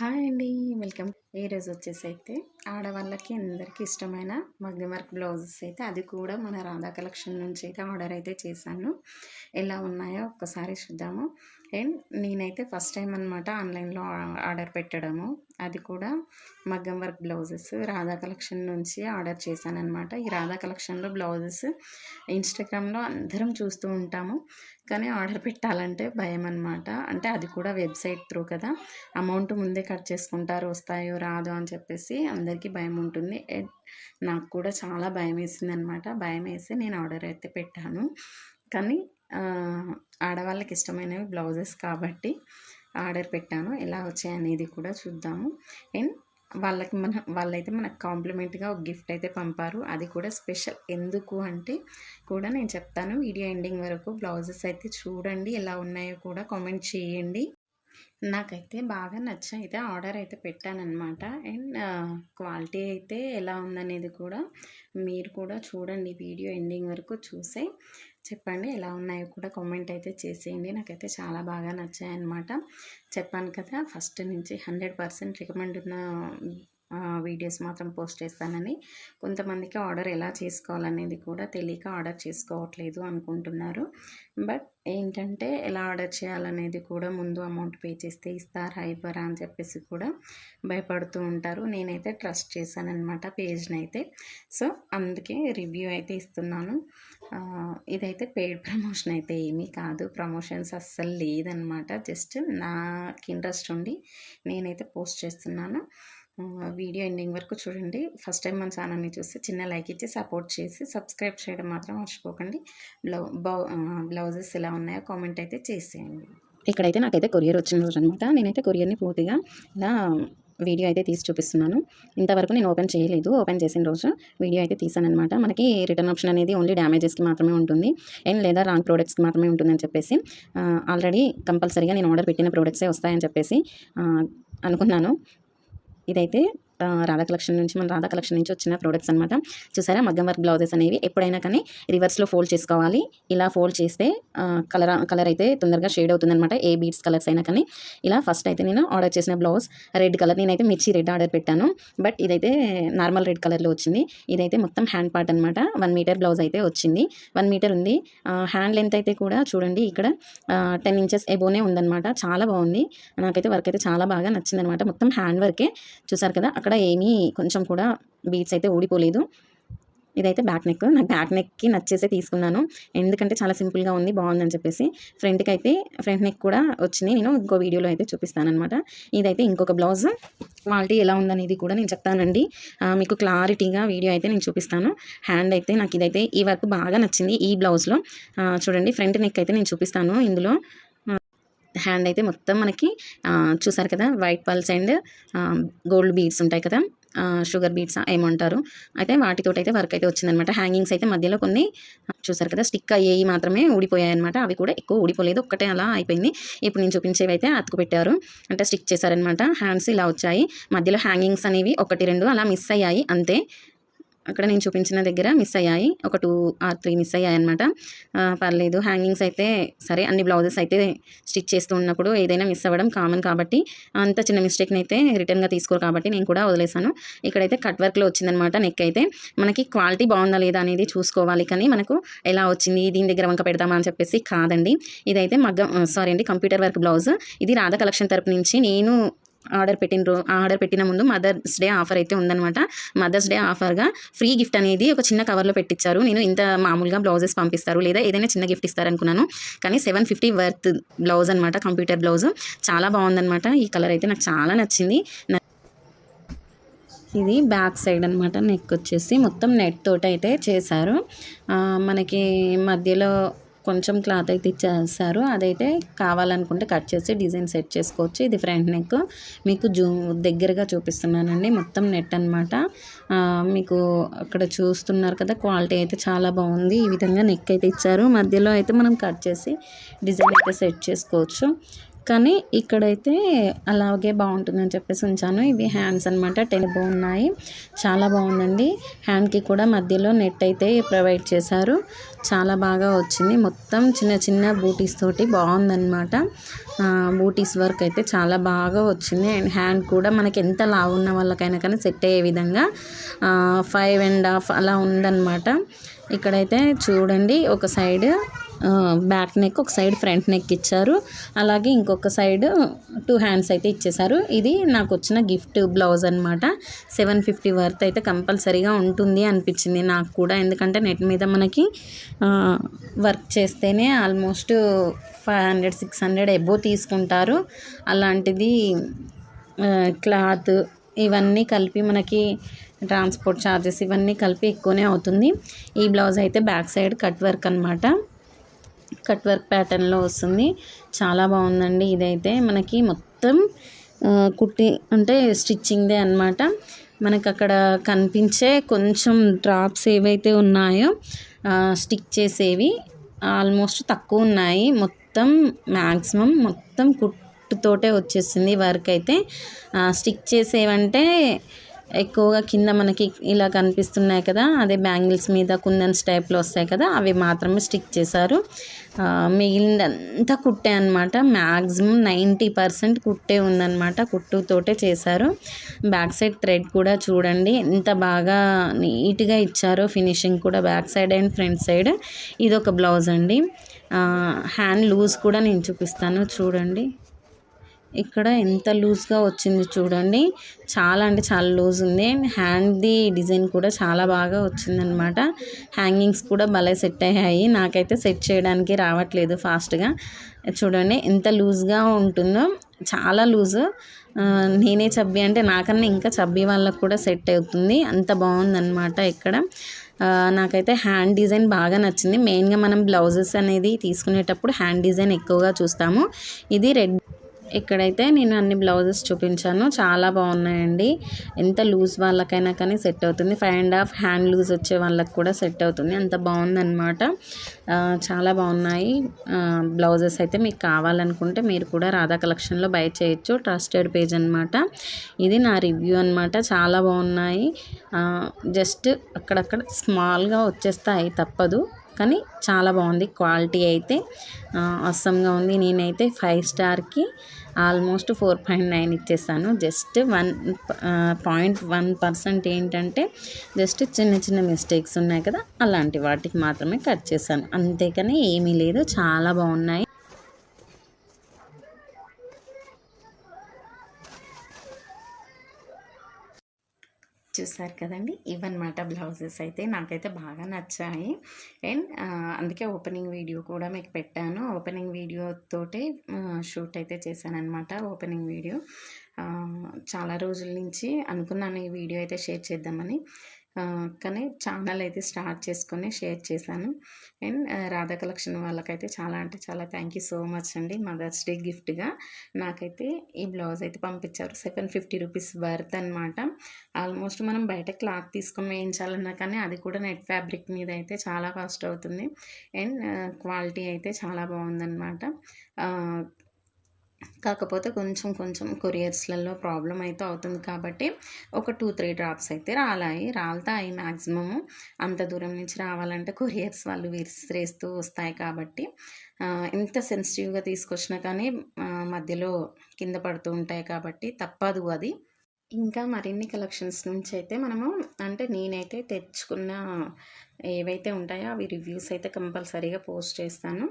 Hi అండి. Welcome. ఈరోజు వచ్చేసి అయితే ఆడవాళ్ళకి అందరికీ ఇష్టమైన మగ్గం వర్క్ బ్లౌజెస్ అయితే అది కూడా మన రాధా కలెక్షన్ నుంచి అయితే ఆర్డర్ అయితే చేశాను. ఎలా ఉన్నాయో ఒక్కసారి చూద్దాము. అండ్ నేనైతే ఫస్ట్ టైం అనమాట ఆన్లైన్లో ఆర్డర్ పెట్టడము. అది కూడా మగ్గం వర్క్ బ్లౌజెస్ రాధా కలెక్షన్ నుంచి ఆర్డర్ చేశానమాట. ఈ రాధా కలెక్షన్లో బ్లౌజెస్ ఇన్స్టాగ్రామ్లో అందరం చూస్తూ ఉంటాము, కానీ ఆర్డర్ పెట్టాలంటే భయం అనమాట. అంటే అది కూడా వెబ్సైట్ త్రూ కదా, అమౌంట్ ముందే కట్ చేసుకుంటారు, వస్తాయో రాదో అని చెప్పేసి అందరికీ భయం ఉంటుంది. నాకు కూడా చాలా భయం వేసింది అనమాట. భయం వేసి నేను ఆర్డర్ అయితే పెట్టాను. కానీ ఆడవాళ్ళకి ఇష్టమైనవి బ్లౌజెస్ కాబట్టి ఆర్డర్ పెట్టాను. ఎలా వచ్చాయి అనేది కూడా చూద్దాము. అండ్ వాళ్ళైతే మనకు కాంప్లిమెంట్గా ఒక గిఫ్ట్ అయితే పంపారు. అది కూడా స్పెషల్. ఎందుకు అంటే కూడా నేను చెప్తాను. వీడియో ఎండింగ్ వరకు బ్లౌజెస్ అయితే చూడండి, ఎలా ఉన్నాయో కూడా కామెంట్ చేయండి. నాకైతే బాగా నచ్చి అయితే ఆర్డర్ అయితే పెట్టానన్నమాట. అండ్ క్వాలిటీ అయితే ఎలా ఉందనేది కూడా మీరు కూడా చూడండి. వీడియో ఎండింగ్ వరకు చూసే చెప్పండి ఎలా ఉన్నాయో కూడా కామెంట్ అయితే చేసేయండి. నాకైతే చాలా బాగా నచ్చాయన్నమాట. చెప్పాను కదా, ఫస్ట్ నుంచి 100% రికమెండ్ ఉన్న వీడియోస్ మాత్రం పోస్ట్ చేస్తానని. కొంతమందికి ఆర్డర్ ఎలా చేసుకోవాలనేది కూడా తెలియక ఆర్డర్ చేసుకోవట్లేదు అనుకుంటున్నారు. బట్ ఏంటంటే ఎలా ఆర్డర్ చేయాలనేది కూడా ముందు అమౌంట్ పే చేస్తే ఇస్తారా ఇవ్వరా అని చెప్పేసి కూడా భయపడుతూ ఉంటారు. నేనైతే ట్రస్ట్ చేశానన్నమాట పేజ్ని అయితే. సో అందుకే రివ్యూ అయితే ఇస్తున్నాను. ఇదైతే పెయిడ్ ప్రమోషన్ అయితే ఏమీ కాదు, ప్రమోషన్స్ అస్సలు లేదనమాట. జస్ట్ నాకు ఇంట్రెస్ట్ ఉండి నేనైతే పోస్ట్ చేస్తున్నాను. వీడియో ఎండింగ్ వరకు చూడండి. ఫస్ట్ టైం మన ఛానల్ని చూస్తే చిన్న లైక్ ఇచ్చి సపోర్ట్ చేసి సబ్స్క్రైబ్ చేయడం మాత్రం మర్చిపోకండి. బ్లౌజెస్ ఎలా ఉన్నాయో కామెంట్ అయితే చేసేయండి. ఇక్కడైతే నాకైతే కొరియర్ వచ్చిన రోజు అనమాట. నేనైతే కొరియర్ని పూర్తిగా ఇలా వీడియో అయితే తీసి చూపిస్తున్నాను. ఇంతవరకు నేను ఓపెన్ చేయలేదు. ఓపెన్ చేసిన రోజు వీడియో అయితే తీసానమాట. మనకి రిటర్న్ ఆప్షన్ అనేది ఓన్లీ డ్యామేజెస్కి మాత్రమే ఉంటుంది, అండ్ లేదా రాంగ్ ప్రోడక్ట్స్కి మాత్రమే ఉంటుందని చెప్పేసి ఆల్రెడీ కంపల్సరీగా నేను ఆర్డర్ పెట్టిన ప్రోడక్ట్సే వస్తాయని చెప్పేసి అనుకున్నాను. ఇదైతే రాధా కలెక్షన్ నుంచి వచ్చిన ప్రోడక్ట్స్ అనమాట. చూసారా, మగ్గం వర్క్ బ్లౌజెస్ అనేవి ఎప్పుడైనా కానీ రివర్స్లో ఫోల్డ్ చేసుకోవాలి. ఇలా ఫోల్డ్ చేస్తే కలర్ అయితే తొందరగా షేడ్ అవుతుంది అనమాట. ఏ బీడ్స్ కలర్స్ అయినా కానీ. ఇలా ఫస్ట్ అయితే నేను ఆర్డర్ చేసిన బ్లౌజ్ రెడ్ కలర్, నేనైతే మిర్చి రెడ్ ఆర్డర్ పెట్టాను. బట్ ఇదైతే నార్మల్ రెడ్ కలర్లో వచ్చింది. ఇదైతే మొత్తం హ్యాండ్ పార్ట్ అనమాట. 1 మీటర్ బ్లౌజ్ అయితే వచ్చింది. 1 మీటర్ ఉంది. హ్యాండ్ లెంత్ అయితే కూడా చూడండి, ఇక్కడ 10 ఇంచెస్ ఎబోనే ఉందన్నమాట. చాలా బాగుంది. నాకైతే వర్క్ అయితే చాలా బాగా నచ్చింది అనమాట. మొత్తం హ్యాండ్ వర్కే. చూసారు కదా, అక్కడ ఏమీ కొంచెం కూడా బీడ్స్ అయితే ఊడిపోలేదు. ఇదైతే బ్యాక్ నెక్. నాకు బ్యాక్ నెక్కి నచ్చేసే తీసుకున్నాను, ఎందుకంటే చాలా సింపుల్గా ఉంది, బాగుందని చెప్పేసి. ఫ్రంట్కి అయితే ఫ్రంట్ నెక్ కూడా వచ్చింది. నేను ఇంకో వీడియోలో అయితే చూపిస్తానమాట. ఇదైతే ఇంకొక బ్లౌజ్. క్వాలిటీ ఎలా ఉందనేది కూడా నేను చెప్తానండి. మీకు క్లారిటీగా వీడియో అయితే నేను చూపిస్తాను. హ్యాండ్ అయితే నాకు ఇదైతే ఈ వర్క్ బాగా నచ్చింది ఈ బ్లౌజ్లో. చూడండి, ఫ్రంట్ నెక్ అయితే నేను చూపిస్తాను. ఇందులో హ్యాండ్ అయితే మొత్తం మనకి చూసారు కదా, white pulse and gold beads ఉంటాయి కదా, షుగర్ బీడ్స్ ఏమంటారు, అయితే వాటితో అయితే వర్క్ అయితే వచ్చిందనమాట. హ్యాంగింగ్స్ అయితే మధ్యలో కొన్ని చూసారు కదా, స్టిక్ అయ్యేవి మాత్రమే ఊడిపోయాయి అనమాట. అవి కూడా ఎక్కువ ఊడిపోలేదు, ఒక్కటే అలా అయిపోయింది. ఇప్పుడు నేను చూపించేవి అయితే అతుకు పెట్టారు, అంటే స్టిక్ చేశారనమాట. హ్యాండ్స్ ఇలా వచ్చాయి, మధ్యలో హ్యాంగింగ్స్ అనేవి 1, 2 అలా మిస్ అయ్యాయి అంతే. అక్కడ నేను చూపించిన దగ్గర మిస్ అయ్యాయి, ఒక 2 or 3 మిస్ అయ్యాయి అనమాట. పర్లేదు, హ్యాంగింగ్స్ అయితే సరే. అన్ని బ్లౌజెస్ అయితే స్టిచ్ చేస్తూ ఉన్నప్పుడు ఏదైనా మిస్ అవ్వడం కామన్ కాబట్టి, అంత చిన్న మిస్టేక్ని అయితే రిటర్న్గా తీసుకోరు కాబట్టి నేను కూడా వదిలేసాను. ఇక్కడైతే కట్ వర్క్లో వచ్చిందనమాట. నెక్ అయితే మనకి క్వాలిటీ బాగుందా లేదా అనేది చూసుకోవాలి, కానీ మనకు ఎలా వచ్చింది దీని దగ్గర వంక పెడతామా అని చెప్పేసి కాదండి. ఇదైతే కంప్యూటర్ వర్క్ బ్లౌజ్. ఇది రాధా కలెక్షన్ తరపు నుంచి నేను ఆర్డర్ పెట్టిన ముందు మదర్స్ డే ఆఫర్ అయితే ఉందన్నమాట. మదర్స్ డే ఆఫర్గా ఫ్రీ గిఫ్ట్ అనేది ఒక చిన్న కవర్లో పెట్టించారు. నేను ఇంత మామూలుగా బ్లౌజెస్ పంపిస్తారు లేదా ఏదైనా చిన్న గిఫ్ట్ ఇస్తారనుకున్నాను, కానీ 750 వర్త్ బ్లౌజ్ అనమాట, కంప్యూటర్ బ్లౌజ్. చాలా బాగుందన్నమాట. ఈ కలర్ అయితే నాకు చాలా నచ్చింది. ఇది బ్యాక్ సైడ్ అనమాట. నెక్ వచ్చేసి మొత్తం నెట్ తోటి అయితే చేశారు. మనకి మధ్యలో కొంచెం క్లాత్ అయితే ఇచ్చేస్తారు, అదైతే కావాలనుకుంటే కట్ చేసి డిజైన్ సెట్ చేసుకోవచ్చు. ఇది ఫ్రంట్ నెక్, మీకు దగ్గరగా చూపిస్తున్నానండి. మొత్తం నెట్ అనమాట. మీకు అక్కడ చూస్తున్నారు కదా, క్వాలిటీ అయితే చాలా బాగుంది. ఈ విధంగా నెక్ అయితే ఇచ్చారు. మధ్యలో అయితే మనం కట్ చేసి డిజైన్ అయితే సెట్ చేసుకోవచ్చు. కానీ ఇక్కడైతే అలాగే బాగుంటుందని చెప్పేసి ఉంచాను. ఇవి హ్యాండ్స్ అనమాట, బాగున్నాయి, చాలా బాగుందండి. హ్యాండ్కి కూడా మధ్యలో నెట్ అయితే ప్రొవైడ్ చేశారు, చాలా బాగా వచ్చింది. మొత్తం చిన్న చిన్న బూటీస్ తోటి బాగుందన్నమాట. బూటీస్ వర్క్ అయితే చాలా బాగా వచ్చింది. అండ్ హ్యాండ్ కూడా మనకి ఎంత లావు ఉన్న వాళ్ళకైనా కానీ సెట్ అయ్యే విధంగా 5.5 అలా ఉందన్నమాట. ఇక్కడైతే చూడండి, ఒక సైడ్ బ్యాక్ నెక్, ఒక సైడ్ ఫ్రంట్ నెక్ ఇచ్చారు. అలాగే ఇంకొక సైడ్ 2 హ్యాండ్స్ అయితే ఇచ్చేసారు. ఇది నాకు వచ్చిన గిఫ్ట్ బ్లౌజ్ అనమాట. 750 వర్త్ అయితే కంపల్సరీగా ఉంటుంది అనిపించింది నాకు కూడా. ఎందుకంటే నెట్ మీద మనకి వర్క్ చేస్తేనే ఆల్మోస్ట్ 500-600 ఎబో తీసుకుంటారు. అలాంటిది క్లాత్ ఇవన్నీ కలిపి మనకి ట్రాన్స్పోర్ట్ ఛార్జెస్ ఇవన్నీ కలిపి ఎక్కువనే అవుతుంది. ఈ బ్లౌజ్ అయితే బ్యాక్ సైడ్ కట్ వర్క్ అనమాట, కట్ వర్క్ ప్యాటర్న్లో వస్తుంది, చాలా బాగుందండి. ఇదైతే మనకి మొత్తం కుట్టి అంటే స్టిచ్చింగ్దే అనమాట. మనకు అక్కడ కనిపించే కొంచెం డ్రాప్స్ ఏవైతే ఉన్నాయో స్టిక్ చేసేవి ఆల్మోస్ట్ తక్కువ ఉన్నాయి. మొత్తం మ్యాక్సిమం మొత్తం కుట్టుతోటే వచ్చేసింది వర్క్ అయితే. స్టిక్ చేసేవంటే ఎక్కువగా కింద మనకి ఇలా కనిపిస్తున్నాయి కదా, అదే బ్యాంగిల్స్ మీద కుందన్స్ టైప్లో వస్తాయి కదా, అవి మాత్రమే స్టిక్ చేశారు. మిగిలిందంతా కుట్టే అనమాట. మ్యాక్సిమం 90% కుట్టే ఉందన్నమాట, కుట్టుతోటే చేశారు. బ్యాక్ సైడ్ థ్రెడ్ కూడా చూడండి ఎంత బాగా నీట్గా ఇచ్చారో, ఫినిషింగ్ కూడా back side and front side. ఇది ఒక బ్లౌజ్ అండి. హ్యాండ్ లూజ్ కూడా నేను చూపిస్తాను చూడండి. ఇక్కడ ఎంత లూజ్గా వచ్చింది చూడండి, చాలా అంటే చాలా లూజ్ ఉంది. హ్యాండ్ది డిజైన్ కూడా చాలా బాగా వచ్చిందనమాట. హ్యాంగింగ్స్ కూడా భలే సెట్ అయ్యాయి. నాకైతే సెట్ చేయడానికి రావట్లేదు ఫాస్ట్గా. చూడండి ఎంత లూజ్గా ఉంటుందో, చాలా లూజు. నేనే చబ్బీ అంటే నాకన్నా ఇంకా చబ్బీ వాళ్ళకు కూడా సెట్ అవుతుంది, అంత బాగుందన్నమాట. ఇక్కడ నాకైతే హ్యాండ్ డిజైన్ బాగా నచ్చింది. మెయిన్గా మనం బ్లౌజెస్ అనేది తీసుకునేటప్పుడు హ్యాండ్ డిజైన్ ఎక్కువగా చూస్తాము. ఇది రెడ్. ఇక్కడైతే నేను అన్ని బ్లౌజెస్ చూపించాను, చాలా బాగున్నాయండి. ఎంత లూజ్ వాళ్ళకైనా కానీ సెట్ అవుతుంది. 5.5 హ్యాండ్ లూజ్ వచ్చే వాళ్ళకి కూడా సెట్ అవుతుంది, అంత బాగుందన్నమాట. చాలా బాగున్నాయి బ్లౌజెస్. అయితే మీకు కావాలనుకుంటే మీరు కూడా రాధా కలెక్షన్లో బై చేయొచ్చు, ట్రస్టెడ్ పేజ్ అనమాట. ఇది నా రివ్యూ అనమాట. చాలా బాగున్నాయి. జస్ట్ అక్కడక్కడ స్మాల్గా వచ్చేస్తాయి, తప్పదు, కానీ చాలా బాగుంది. క్వాలిటీ అయితే అస్సంగా ఉంది. నేనైతే 5 స్టార్కి ఆల్మోస్ట్ 4.9 ఇచ్చేసాను. జస్ట్ 1.1% ఏంటంటే జస్ట్ చిన్న చిన్న మిస్టేక్స్ ఉన్నాయి కదా, అలాంటి వాటికి మాత్రమే కట్ చేశాను, అంతేకాని ఏమీ లేదు. చాలా బాగున్నాయి. చూసారు కదండి, ఇవన్నమాట బ్లౌజెస్ అయితే నాకైతే బాగా నచ్చాయి. అండ్ అందుకే ఓపెనింగ్ వీడియో కూడా మీకు పెట్టాను. ఓపెనింగ్ వీడియోతోటే షూట్ అయితే చేశాను అనమాట. ఓపెనింగ్ వీడియో చాలా రోజుల నుంచి అనుకున్నాను ఈ వీడియో అయితే షేర్ చేద్దామని, కానీ ఛానల్ అయితే స్టార్ట్ చేసుకొని షేర్ చేశాను. అండ్ రాధా కలెక్షన్ వాళ్ళకైతే చాలా అంటే చాలా థ్యాంక్ యూ సో మచ్ అండి. మదర్స్ డే గిఫ్ట్గా నాకైతే ఈ బ్లౌజ్ అయితే పంపించారు. 750 రూపీస్ వర్త్ అనమాట. ఆల్మోస్ట్ మనం బయట క్లాత్ తీసుకొని వేయించాలన్నా కానీ అది కూడా నెట్ ఫ్యాబ్రిక్ మీద అయితే చాలా కాస్ట్ అవుతుంది. అండ్ క్వాలిటీ అయితే చాలా బాగుందన్నమాట. కాకపోతే కొంచెం కొరియర్స్లలో ప్రాబ్లం అయితే అవుతుంది కాబట్టి ఒక 2-3 డ్రాప్స్ అయితే రాలుతాయి మ్యాక్సిమము. అంత దూరం నుంచి రావాలంటే కొరియర్స్ వాళ్ళు విసిరేస్తూ వస్తాయి కాబట్టి ఎంత సెన్సిటివ్గా తీసుకొచ్చినా కానీ మధ్యలో కింద పడుతూ ఉంటాయి కాబట్టి తప్పదు అది. ఇంకా మరిన్ని కలెక్షన్స్ నుంచి అయితే మనము అంటే నేనైతే తెచ్చుకున్న ఏవైతే ఉంటాయో అవి రివ్యూస్ అయితే కంపల్సరీగా పోస్ట్ చేస్తాను.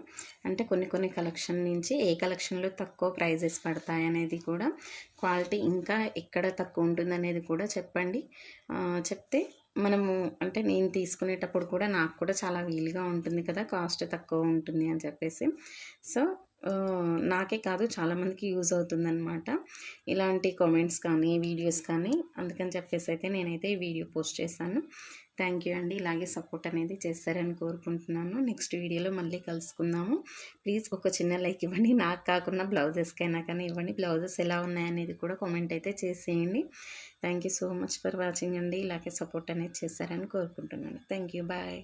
అంటే కొన్ని కలెక్షన్ నుంచి ఏ కలెక్షన్లో తక్కువ ప్రైజెస్ పడతాయి అనేది కూడా, క్వాలిటీ ఇంకా ఎక్కడ తక్కువ ఉంటుంది అనేది కూడా చెప్పండి. చెప్తే మనము అంటే నేను తీసుకునేటప్పుడు కూడా నాకు కూడా చాలా వీలుగా ఉంటుంది కదా, కాస్ట్ తక్కువ ఉంటుంది అని చెప్పేసి. సో నాకే కాదు చాలామందికి యూజ్ అవుతుందన్నమాట ఇలాంటి కామెంట్స్ కానీ వీడియోస్ కానీ. అందుకని చెప్పేసి అయితే నేనైతే ఈ వీడియో పోస్ట్ చేశాను. థ్యాంక్ యూ అండి. ఇలాగే సపోర్ట్ అనేది చేస్తారని కోరుకుంటున్నాను. నెక్స్ట్ వీడియోలో మళ్ళీ కలుసుకుందాము. ప్లీజ్ ఒక చిన్న లైక్ ఇవ్వండి, నాకు కాకుండా బ్లౌజెస్కైనా కానీ ఇవ్వండి. బ్లౌజెస్ ఎలా ఉన్నాయనేది కూడా కామెంట్ అయితే చేసేయండి. Thank you so much for watching అండి. ఇలాగే సపోర్ట్ అనేది చేస్తారని కోరుకుంటున్నాను. Thank you, bye.